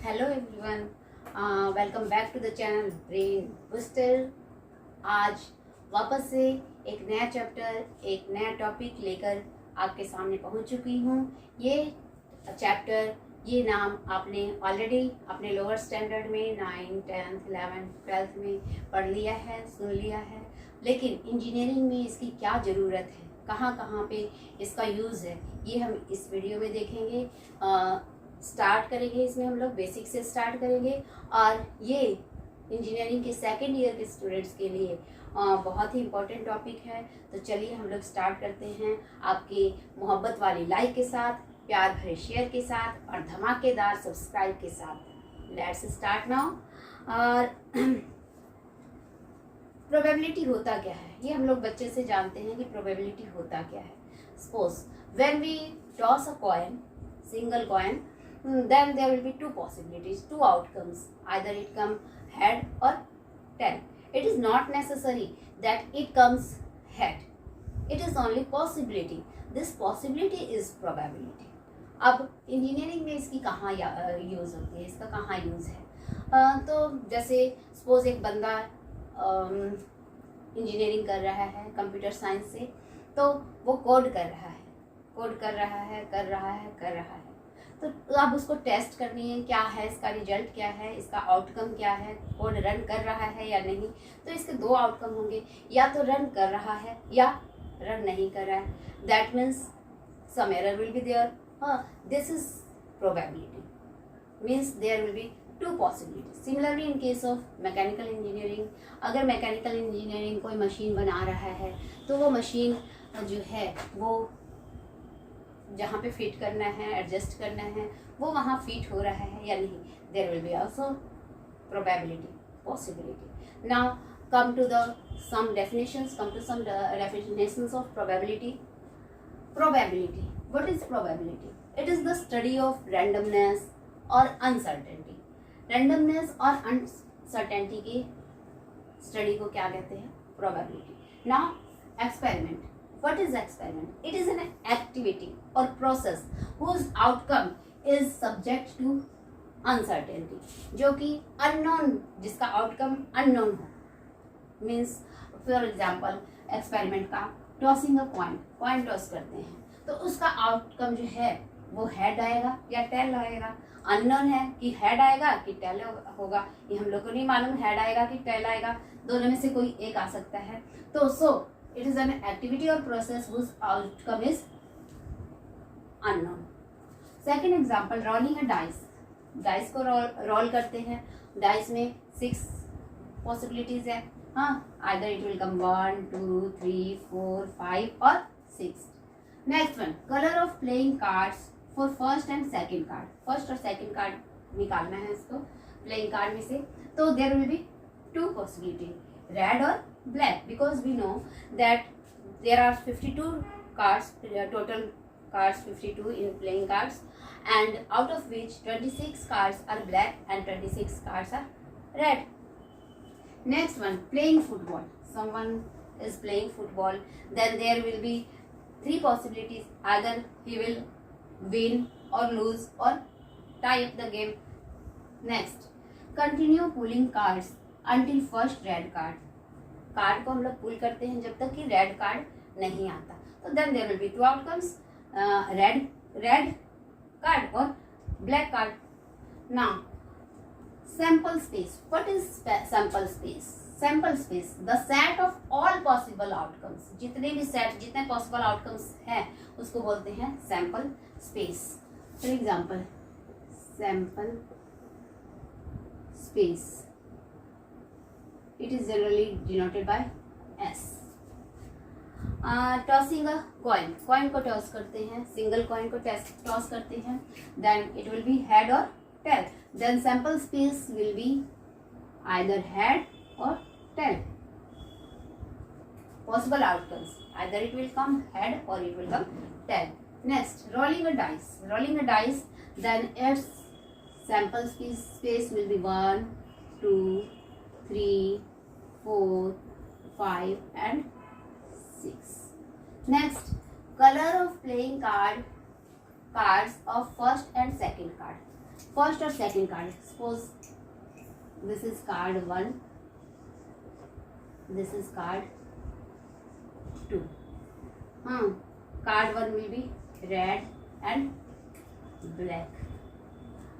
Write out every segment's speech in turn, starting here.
Hello everyone, welcome back to the channel Brain Booster. आज वापस से एक नया चैप्टर, एक नया टॉपिक लेकर आपके सामने पहुंच चुकी हूं। ये चैप्टर, ये नाम आपने ऑलरेडी अपने लोअर स्टैंडर्ड में 9, 10, 11, 12 में पढ़ लिया है, सुन लिया है। लेकिन इंजीनियरिंग में इसकी क्या ज़रूरत है, कहाँ कहाँ पे इसका यूज़ है, ये हम इस वीडियो में देखेंगे। स्टार्ट करेंगे, इसमें हम लोग बेसिक से स्टार्ट करेंगे और ये इंजीनियरिंग के सेकेंड ईयर के स्टूडेंट्स के लिए बहुत ही इम्पोर्टेंट टॉपिक है। तो चलिए हम लोग स्टार्ट करते हैं आपकी मोहब्बत वाली लाइक के साथ, प्यार भरे शेयर के साथ और धमाकेदार सब्सक्राइब के साथ। Let's start now. और प्रोबेबिलिटी होता क्या है, ये हम लोग बच्चे से जानते हैं कि प्रोबेबिलिटी होता क्या है। Suppose when we toss a coin, single coin, then there will be two possibilities, two outcomes, either it come head or tail. It is not necessary that it comes head, it is only possibility. This possibility is probability. अब engineering में इसकी कहाँ use होती है, इसका कहाँ use है। तो जैसे सपोज एक बंदा इंजीनियरिंग कर रहा है कंप्यूटर साइंस से, तो वो कोड कर रहा है, कर रहा है। तो अब उसको टेस्ट करनी है, क्या है इसका रिजल्ट, क्या है इसका आउटकम, क्या है कोड रन कर रहा है या नहीं। तो इसके दो आउटकम होंगे, या तो रन कर रहा है या रन नहीं कर रहा है। That means some error will be there. This is probability, means there will be two possibility. Similarly in case of mechanical engineering, अगर मैकेनिकल इंजीनियरिंग कोई मशीन बना रहा है तो वो मशीन जो है वो जहाँ पे फिट करना है, एडजस्ट करना है, वो वहाँ फिट हो रहा है या नहीं। There will be also probability, possibility. Now come to some definitions of probability. Probability, what is probability? It is the study of randomness और अनसर्टेनिटी। रैंडमनेस और अनसर्टेनिटी की स्टडी को क्या कहते हैं? Probability. Now experiment, what is experiment? It is an activity or process whose outcome is subject to uncertainty, जो कि unknown, जिसका outcome unknown हो। Means for example experiment का tossing a coin toss करते हैं, तो उसका outcome जो है वो head आएगा या tail आएगा। unknown है कि head आएगा कि tail होगा, ये हम लोग को नहीं मालूम head आएगा कि tail आएगा, दोनों में से कोई एक आ सकता है। तो it is an activity or process whose outcome is unknown. Second example, rolling a dice. Dice को roll करते हैं, dice में 6 possibilities है। either it will come 1, 2, 3, 4, 5 और 6. Next one, color of playing cards for first and second card. First और second card निकालना है इसको playing card में से। तो there will be two possibility, red और black, because we know that there are 52 cards, total cards 52 in playing cards, and out of which 26 cards are black and 26 cards are red. Next one, playing football. Someone is playing football, then there will be 3 possibilities, either he will win or lose or tie up the game. Next, continue pulling cards until first red card. Card को हम लोग पुल करते हैं जब तक कि red card नहीं आता। तो then there will be two outcomes, red card और black card. Now sample space, what is sample space? Sample space, the set of all possible outcomes. जितने पॉसिबल आउटकम्स हैं उसको बोलते हैं sample space. For example, sample space, it is generally denoted by S. Tossing a coin, coin को toss करते हैं, single coin को toss करते हैं, then it will be head or tail. Then sample space will be either head or tail. Possible outcomes, either it will come head or it will come tail. Next, rolling a dice, then its sample space will be 1, 2, 3, 4, 5 and 6. Next, color of playing cards of first and second card. First और second card, suppose this is card 1, this is card 2. हाँ, card 1 will be red and black.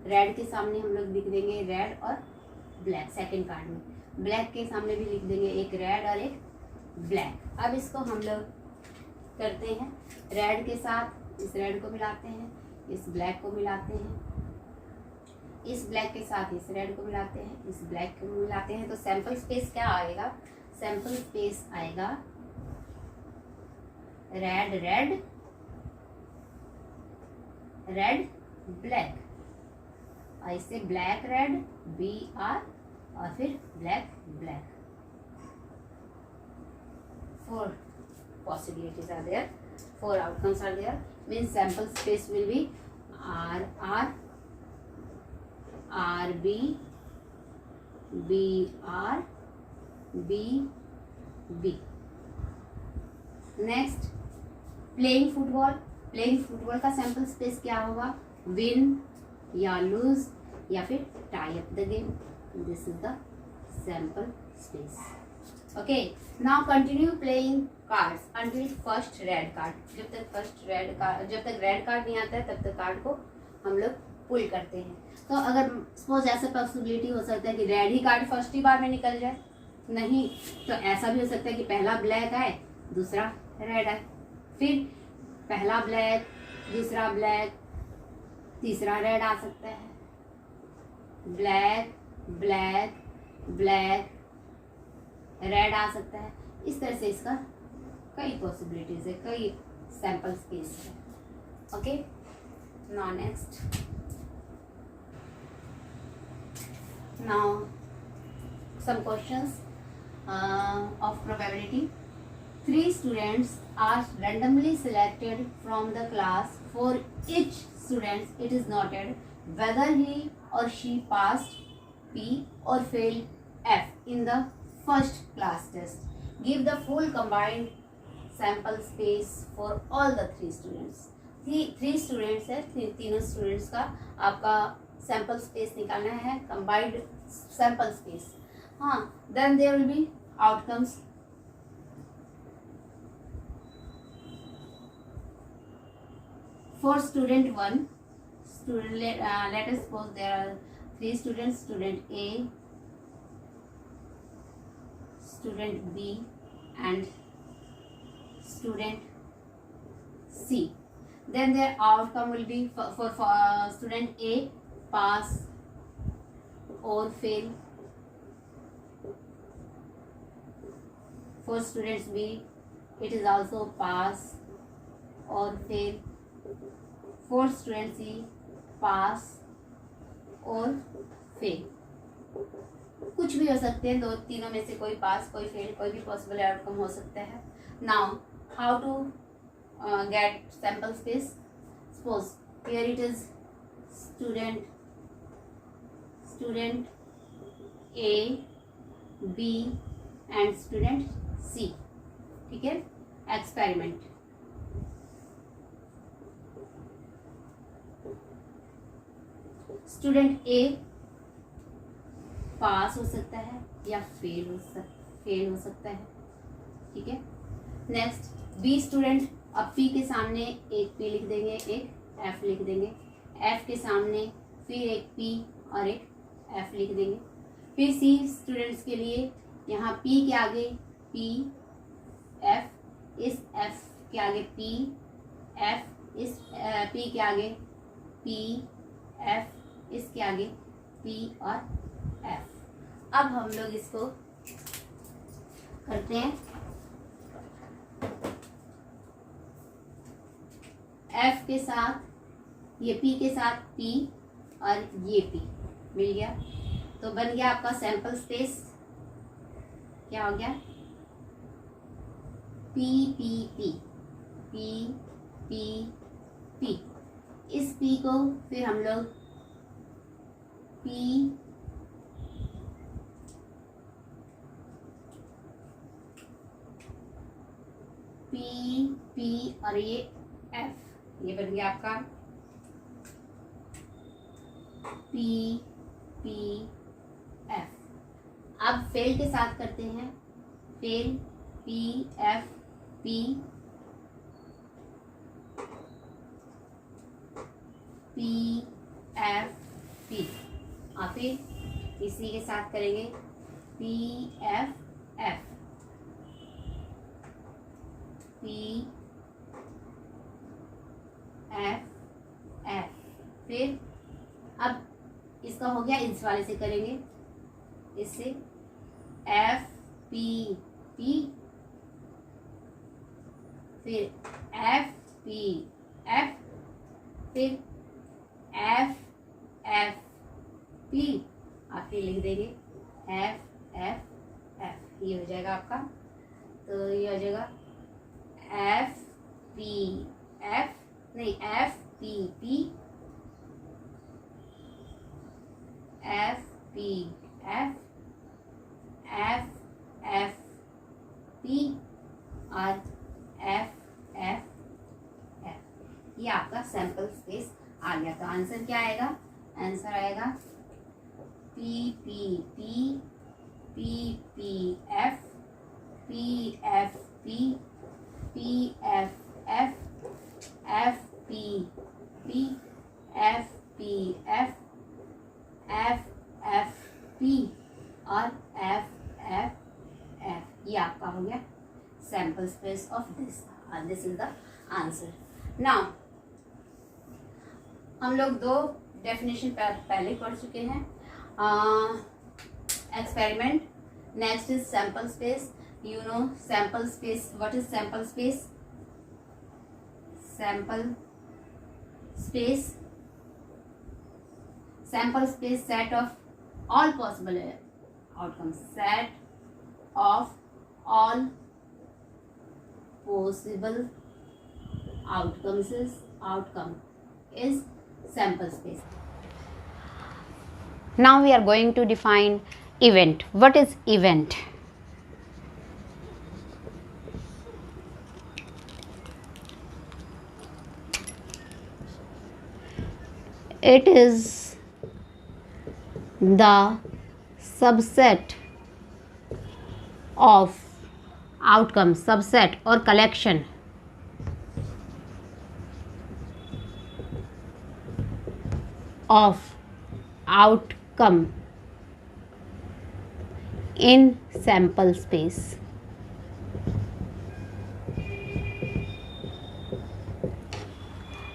Red के सामने हम लोग लिख देंगे red और black. Second card में ब्लैक के सामने भी लिख देंगे एक रेड और एक ब्लैक. अब इसको हम लोग करते हैं, रेड के साथ इस रेड को मिलाते हैं, इस ब्लैक को मिलाते हैं, इस ब्लैक के साथ इस रेड को मिलाते हैं, इस ब्लैक को मिलाते हैं. तो सैंपल स्पेस क्या आएगा? सैंपल स्पेस आएगा रेड रेड रेड ब्लैक, और इससे ब्लैक रेड BR और फिर black black. 4 possibilities are there, 4 outcomes are there. Means sample space will be RR, RB, BR, BB. Next playing football. Playing football का sample space क्या होगा? Win या loose या फिर tie up the game. This is the sample space. Okay, now continue playing cards until first red card. जब तक red card नहीं आता है तब तक कार्ड को हम लोग पुल करते हैं. तो अगर सपोज ऐसा पॉसिबिलिटी हो सकता है कि रेड ही कार्ड फर्स्ट ही बार में निकल जाए, नहीं तो ऐसा भी हो सकता है कि पहला ब्लैक आए दूसरा रेड आए, फिर पहला ब्लैक दूसरा ब्लैक तीसरा रेड आ सकता है, ब्लैक ब्लैक ब्लैक रेड आ सकता है. इस तरह से इसका कई पॉसिबिलिटीज है, कई सैंपल स्पेस है. Okay, now next, now some questions of probability. 3 students are randomly selected from the class. For each student it is noted whether he or she passed P or failed F in the first class test. Give the full combined sample space for all the 3 students. 3 students है, तीनों students का आपका sample space निकालना है, combined sample space. हाँ, then there will be outcomes. For student 1, let us suppose there are 3 students, student A, student B and student C. Then their outcome will be for student A, pass or fail. For students B, it is also pass or fail. For student C, pass or fail. कुछ भी हो सकते हैं, तीनों में से कोई पास कोई फेल, कोई भी पॉसिबल आउटकम हो सकता है. Now how to get sample space. Suppose here it is student A, B and student C. ठीक है, एक्सपेरिमेंट. स्टूडेंट ए पास हो सकता है या फेल हो सकता है. ठीक है, नेक्स्ट बी स्टूडेंट, अब पी के सामने एक पी लिख देंगे, एक एफ लिख देंगे, एफ के सामने फिर एक पी और एक एफ लिख देंगे. फिर सी स्टूडेंट्स के लिए यहाँ पी के आगे पी एफ, इस एफ के आगे पी एफ, इस पी के आगे पी एफ, इसके आगे पी और एफ. अब हम लोग इसको करते हैं. एफ के साथ ये पी के साथ पी और ये पी मिल गया, तो बन गया आपका सैंपल स्पेस. क्या हो गया? P P P P P P. इस पी को फिर हम लोग पी पी पी और ये एफ, ये बन गया आपका पी पी एफ। अब फेल के साथ करते हैं, fail P F P P F P, और फिर इसी के साथ करेंगे P F F P F F. फिर अब इसका हो गया, इस वाले से करेंगे, इससे एफ पी पी, फिर एफ पी एफ, फिर एफ एफ पी, और फिर लिख देंगे एफ एफ एफ। ये हो जाएगा आपका, तो ये हो जाएगा एफ पी एफ, नहीं F P P F P F F F P और एफ एफ एफ। ये आपका सैंपल स्पेस आ गया। तो आंसर क्या आएगा? आंसर आएगा P P P P P F P F P P F F F P P F P F F F P और F F F. ये आपका हो गया सैंपल स्पेस ऑफ दिस, और this is the answer. Now हम लोग दो definition पहले पढ़ चुके हैं, experiment, next is sample space. You know sample space, what is sample space? Sample space, sample space set of all possible outcomes, set of all possible outcomes is outcome is sample space. Now we are going to define event. What is event? It is the subset of outcome, subset or collection of outcome in sample space.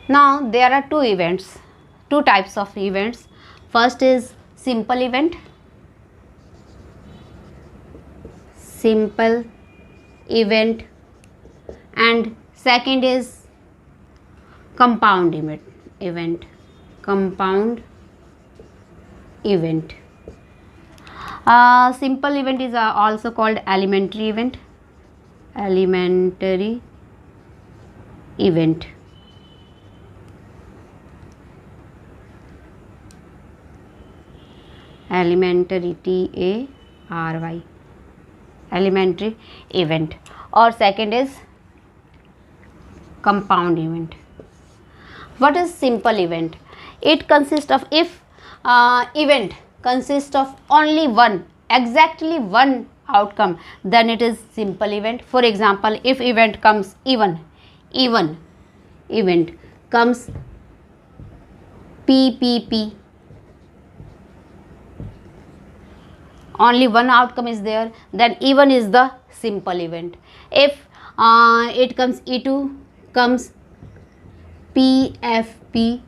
Now there are two events, two types of events. First is simple event, simple event, and second is compound event, compound event. Simple event is also called elementary event, elementary event. Elementary, TARY, elementary event. Or second is compound event. What is simple event? It consists of, if event consists of only one, exactly one outcome, then it is simple event. For example, if event comes even event comes PPP, only one outcome is there, then even is the simple event. If it comes E2 comes PFP,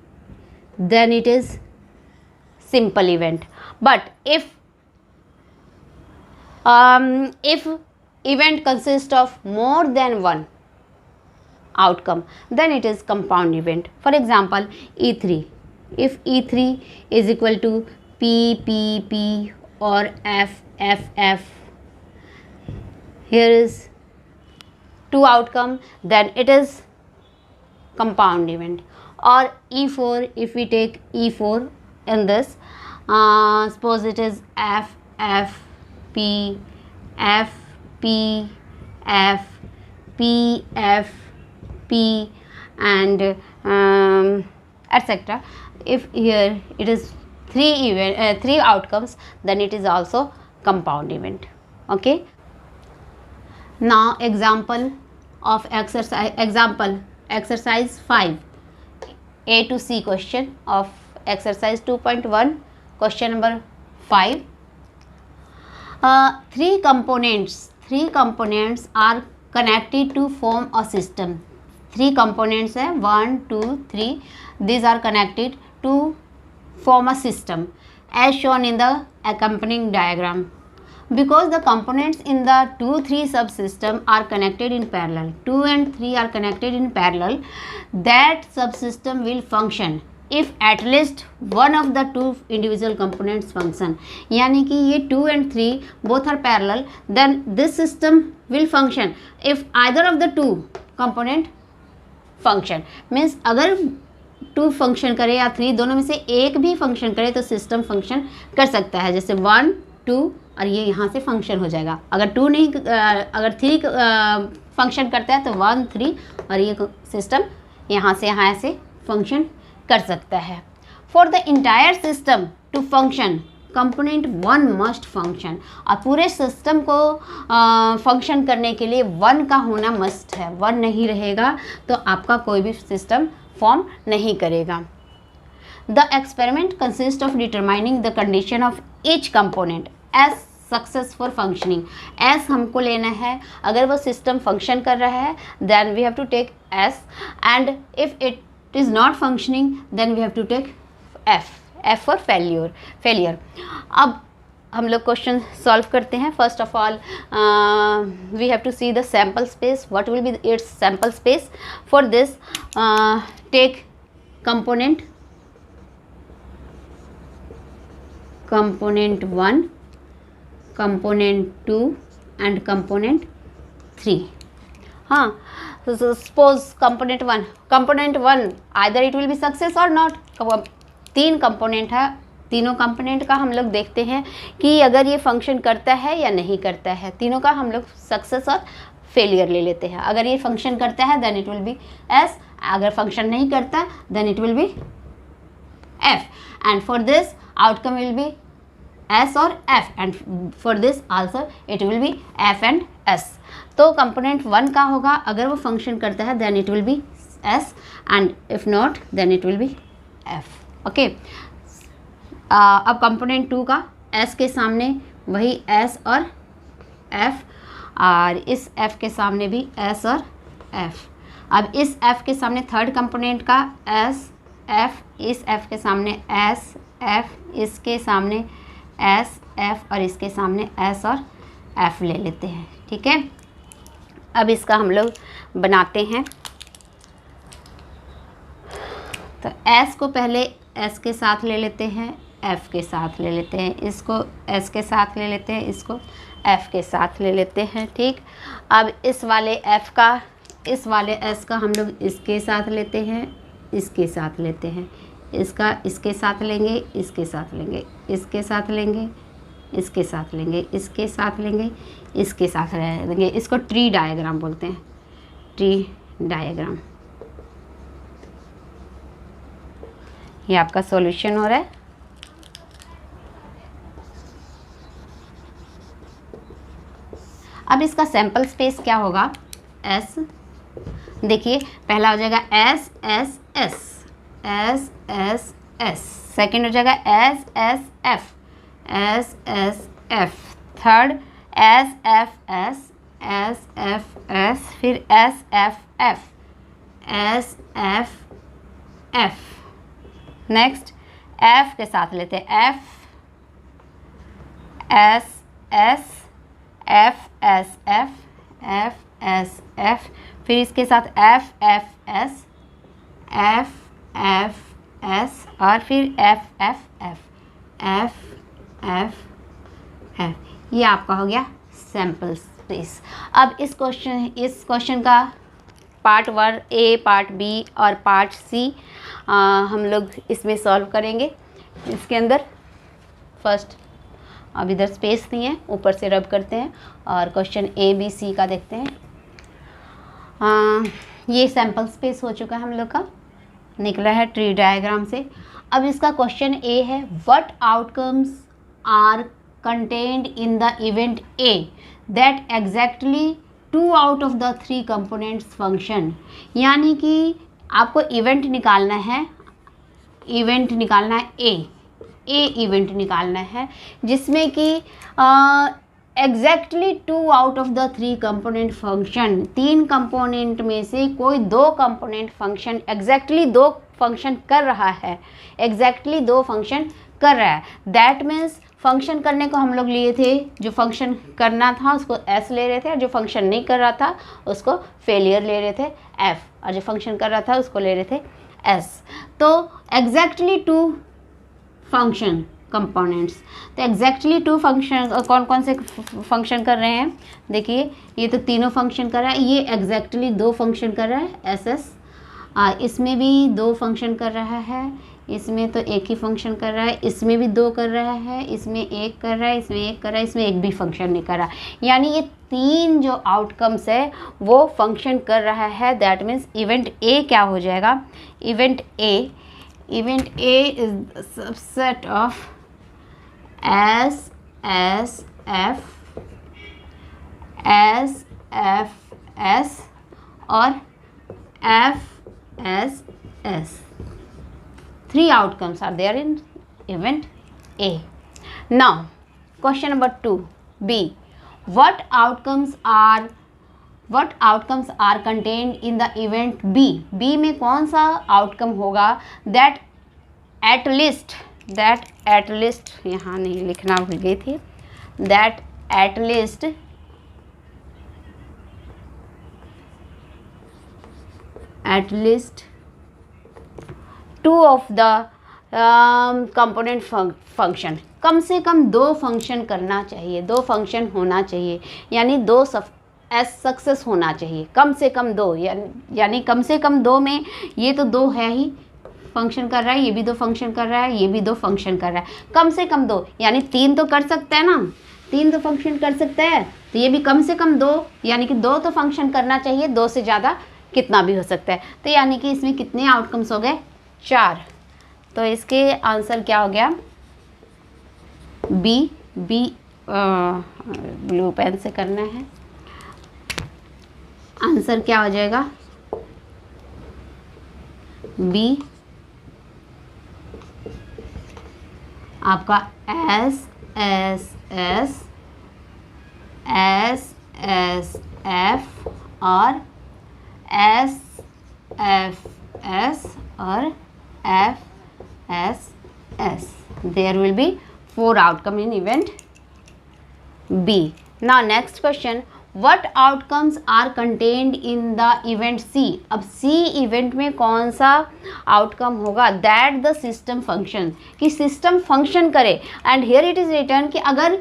then it is simple event. But if event consists of more than one outcome, then it is compound event. For example, E3, if E3 is equal to PPP or FFF, here is two outcome, then it is compound event. Or E4, if we take E4 in this, suppose it is FFP, FP, F, PFP and etc. If here it is three outcomes, then it is also compound event. Okay. Now example of exercise 5, A to C question of exercise 2.1, question number 5. Three components are connected to form a system. Three components है 1, 2, 3. These are connected to form a system as shown in the accompanying diagram. Because the components in the 2, 3 subsystem are connected in parallel, 2 and 3 are connected in parallel, that subsystem will function if at least one of the two individual components function. यानी कि ये 2 and 3 both are parallel, then this system will function if either of the two component function. Means अगर 2 function करे या 3 दोनों में से एक भी फंक्शन करे तो सिस्टम फंक्शन कर सकता है. जैसे 1, 2 और ये यहाँ से फंक्शन हो जाएगा. अगर 2 नहीं, अगर 3 फंक्शन करता है तो 1, 3 और ये सिस्टम यहाँ से फंक्शन कर सकता है. For the entire system to function component 1 must function. और पूरे सिस्टम को फंक्शन करने के लिए 1 का होना मस्ट है. 1 नहीं रहेगा तो आपका कोई भी सिस्टम फॉर्म नहीं करेगा. The experiment consist of determining the condition of each component as successful functioning. S हमको लेना है, अगर वो सिस्टम फंक्शन कर रहा है then we have to take S, and if it is not functioning then we have to take F. F for failure. अब हम लोग क्वेश्चन सॉल्व करते हैं. First of all we have to see the sample space. What will be its sample space. For this take component 1, component 2 and component 3. हाँ, so suppose component 1 either it will be success or not. 3 component है, तीनों component का हम लोग देखते हैं कि अगर ये फंक्शन करता है या नहीं करता है. तीनों का हम लोग सक्सेस और फेलियर ले लेते हैं. अगर ये फंक्शन करता है then it will be S, अगर फंक्शन नहीं करता then it will be F, and for this outcome will be S और F, and for this also it will be F and S. तो कंपोनेंट 1 का होगा, अगर वो फंक्शन करता है then it will be S, and if not then it will be F. Okay. अब component 2 का एस के सामने वही एस और एफ, और इस एफ के सामने भी एस और एफ. अब इस एफ के सामने थर्ड कंपोनेंट का एस एफ, इस एफ के सामने एस एफ, इसके सामने एस एफ और इसके सामने एस और एफ ले लेते हैं. ठीक है. अब इसका हम लोग बनाते हैं. तो एस को पहले एस के साथ ले लेते हैं, एफ के साथ ले लेते हैं, इसको एस के साथ ले लेते हैं, इसको एफ के साथ ले लेते हैं. ठीक. अब इस वाले एफ का, इस वाले एस का हम लोग इसके साथ लेते हैं, इसके साथ लेते हैं, इसका इसके साथ लेंगे, इसके साथ लेंगे, इसके साथ लेंगे, इसके साथ लेंगे, इसके साथ लेंगे, इसके साथ लेंगे. इसको ट्री डायग्राम बोलते हैं. Tree diagram. ये आपका सॉल्यूशन हो रहा है. अब इसका सैंपल स्पेस क्या होगा. एस, देखिए पहला हो जाएगा S S S, S S S. Second हो जाएगा S S F, S S F. Third S F S, S F S. फिर S F F, S F F. Next F के साथ लेते हैं F S S, F S F, F S F. फिर इसके साथ F F S, F F S और फिर F F F, F F F. ये आपका हो गया सैम्पल स्पेस. अब इस क्वेश्चन का पार्ट 1 ए, पार्ट बी और पार्ट सी हम लोग इसमें सॉल्व करेंगे. इसके अंदर फर्स्ट अब इधर स्पेस नहीं है, ऊपर से रब करते हैं और क्वेश्चन ए बी सी का देखते हैं. ये सैम्पल स्पेस हो चुका है हम लोग का, निकला है ट्री डायग्राम से. अब इसका क्वेश्चन ए है, what outcomes are contained in the event A that exactly 2 out of the 3 components function. यानी कि आपको इवेंट निकालना है, इवेंट निकालना है ए इवेंट निकालना है जिसमें कि exactly 2 out of the 3 component function, 3 component में से कोई 2 कंपोनेंट फंक्शन एग्जैक्टली 2 फंक्शन कर रहा है, एग्जैक्टली 2 फंक्शन कर रहा है। दैट मीन्स फंक्शन करने को हम लोग लिए थे, जो फंक्शन करना था उसको एस ले रहे थे, और जो फंक्शन नहीं कर रहा था उसको फेलियर ले रहे थे एफ, और जो फंक्शन कर रहा था उसको ले रहे थे एस। तो एग्जैक्टली 2 फंक्शन कंपोनेंट्स, तो एग्जैक्टली 2 फंक्शन कौन कौन से फंक्शन कर रहे हैं, देखिए ये तो तीनों फंक्शन कर रहा है, ये एग्जैक्टली 2 फंक्शन कर रहा है एस एस, इसमें भी 2 फंक्शन कर रहा है, इसमें तो एक ही फंक्शन कर रहा है, इसमें भी 2 कर रहा है, इसमें 1 कर रहा है, इसमें 1 कर रहा है, इसमें एक भी फंक्शन नहीं कर रहा। यानी ये 3 जो आउटकम्स है वो फंक्शन कर रहा है। दैट मीन्स इवेंट ए क्या हो जाएगा, event A is subset of S S F S और F S S. 3 outcomes are there in event A. Now, question number 2, B. What outcomes are contained in the event B? B में कौन सा outcome होगा that at least यहाँ नहीं लिखना भूल गई थी, that at least 2 of the component function, कम से कम 2 फंक्शन करना चाहिए, 2 फंक्शन होना चाहिए, यानी 2 सक्सेस होना चाहिए, कम से कम 2, यानी कम से कम 2 में ये तो 2 है ही फंक्शन कर रहा है, ये भी 2 फंक्शन कर रहा है, ये भी 2 फंक्शन कर रहा है, कम से कम 2, यानी 3 तो कर सकता है ना, 3 तो फंक्शन कर सकता है, तो ये भी कम से कम 2, यानी कि 2 तो फंक्शन करना चाहिए, 2 से ज़्यादा कितना भी हो सकता है। तो यानी कि इसमें कितने आउटकम्स हो गए, 4। तो इसके आंसर क्या हो गया, बी ब्लू पेन से करना है, आंसर क्या हो जाएगा, बी आपका S S S S S F और एस एफ एस और F S S. There will be 4 outcome in event B. Now next question, what outcomes are contained in the event C? अब C event में कौन सा outcome होगा, that the system function, कि system function करे, and here it is written कि अगर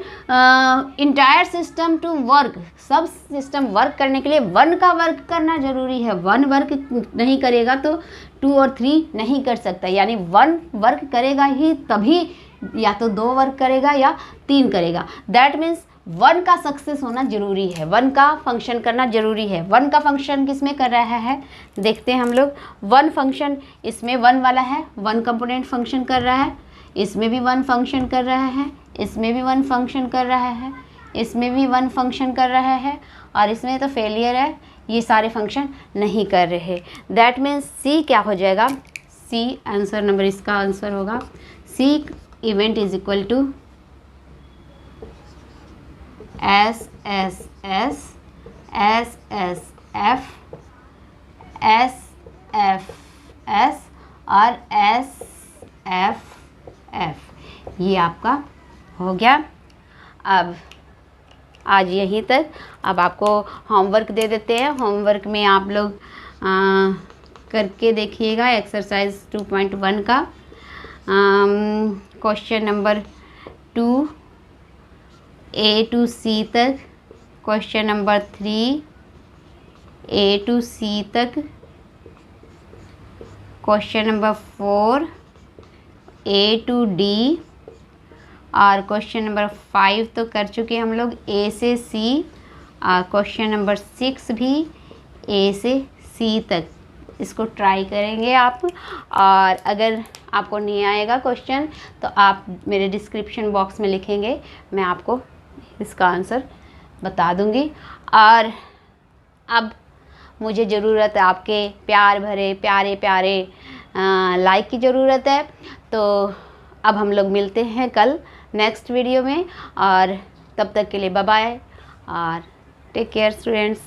entire system to work, सब सिस्टम वर्क करने के लिए 1 का वर्क करना जरूरी है, 1 वर्क नहीं करेगा तो 2 और 3 नहीं कर सकता, यानी 1 वर्क करेगा ही तभी, या तो 2 वर्क करेगा या 3 करेगा। दैट मीन्स 1 का सक्सेस होना जरूरी है, 1 का फंक्शन करना जरूरी है। 1 का फंक्शन किस में कर रहा है, देखते हैं हम लोग। 1 फंक्शन इसमें 1 वाला है, 1 कंपोनेंट फंक्शन कर रहा है, इसमें भी 1 फंक्शन कर रहा है, इसमें भी 1 फंक्शन कर रहा है, इसमें भी 1 फंक्शन कर रहा है, और इसमें तो फेलियर है, ये सारे फंक्शन नहीं कर रहे। दैट मीन्स सी क्या हो जाएगा, सी आंसर नंबर, इसका आंसर होगा C event is equal to S S S S S F S F S और एस एफ एफ। ये आपका हो गया। अब आज यहीं तक। अब आपको होमवर्क दे देते हैं। होमवर्क में आप लोग करके देखिएगा एक्सरसाइज 2.1 का question number 2 A to C तक, question number 3 A to C तक, question number 4 A to D, और क्वेश्चन नंबर 5 तो कर चुके हम लोग A से C, और क्वेश्चन नंबर 6 भी A से C तक। इसको ट्राई करेंगे आप, और अगर आपको नहीं आएगा क्वेश्चन तो आप मेरे डिस्क्रिप्शन बॉक्स में लिखेंगे, मैं आपको इसका आंसर बता दूंगी। और अब मुझे ज़रूरत है आपके प्यार भरे प्यारे प्यारे लाइक की ज़रूरत है। तो अब हम लोग मिलते हैं कल नेक्स्ट वीडियो में, और तब तक के लिए बाय बाय और टेक केयर स्टूडेंट्स।